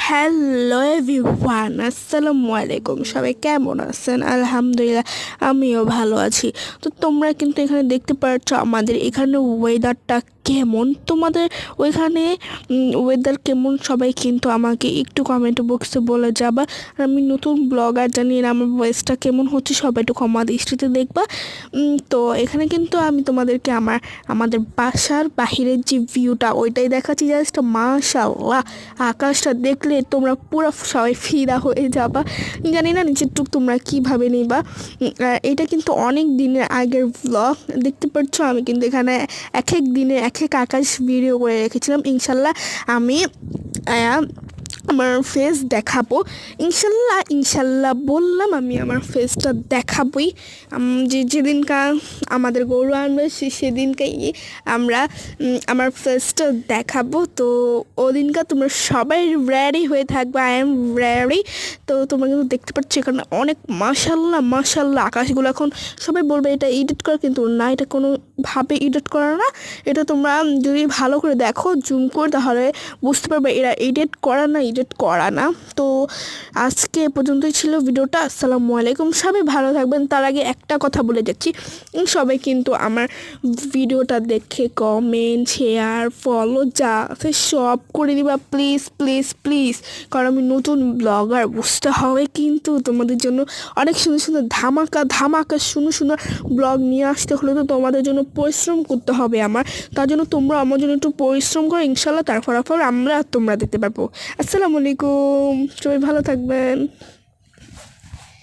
Hello everyone, আসসালামু আলাইকুম। সবাই কেমন আছেন? আলহামদুলিল্লাহ, আমিও ভালো আছি। তো তোমরা কিন্তু এখানে দেখতে পাচ্ছ আমাদের এখানে ওয়েদারটা কেমন। তোমাদের ওইখানে ওয়েদার কেমন সবাই কিন্তু আমাকে একটু কমেন্ট বক্সে বলে যাবা। আর আমি নতুন ব্লগার, জানি না আমার ভয়েসটা কেমন হচ্ছে, সবাই একটু ক্ষমা দৃষ্টিতে দেখবা। তো এখানে কিন্তু আমি তোমাদেরকে আমাদের বাসার বাহিরের যে ভিউটা ওইটাই দেখাচ্ছি। জাস্ট মাশাআল্লাহ, আকাশটা দেখলে তোমরা পুরো সবাই ফিদা হয়ে যাবা। জানি না নিচের টুক তোমরা কীভাবে নিবা। এটা কিন্তু অনেক দিনের আগের ব্লগ। দেখতে পাচ্ছ আমি কিন্তু এখানে এক এক দিনে এক এক আকাশ ভিডিও করে রেখেছিলাম। ইনশাল্লাহ আমি আমার ফেস দেখাবো। ইনশাল্লাহ ইনশাল্লাহ বললাম, আমি আমার ফেসটা দেখাবই। যেদিনকার আমাদের গরু আনবে সেদিনকেই আমরা আমার ফেসটা দেখাবো। তো ওদিনকার তোমরা সবাই রেডি হয়ে থাকবে। I am ready. তো তোমরা কিন্তু দেখতে পাচ্ছ এখানে অনেক মাশাল্লাহ মাশাল্লাহ আকাশগুলো। এখন সবাই বলবে এটা এডিট করা, কিন্তু না, এটা কোনোভাবে এডিট করা না। এটা তোমরা যদি ভালো করে দেখো, জুম করে, তাহলে বুঝতে পারবে এরা এডিট করা না, এডিট করা না। তো আজকে এ পর্যন্তই ছিল ভিডিওটা। আসসালামু আলাইকুম, সবাই ভালো থাকবেন। তার আগে একটা কথা বলে যাচ্ছি, সবাই কিন্তু আমার ভিডিওটা দেখে কমেন্ট, শেয়ার, ফলো যা আছে সব করে দিবা প্লিজ প্লিজ প্লিজ। কারণ আমি নতুন ব্লগার, বুঝতে হবে কিন্তু তোমাদের জন্য অনেক সুন্দর সুন্দর ধামাকা ধামাকা সুন্দর সুন্দর ব্লগ নিয়ে আসতে হলে তো তোমাদের জন্য পরিশ্রম করতে হবে আমার। তার জন্য তোমরা আমার জন্য একটু পরিশ্রম করো, ইনশাল্লাহ তার ফলাফল তোমরা দেখতে পারবো। আসসালামু আলাইকুম, সবাই ভালো থাকবেন।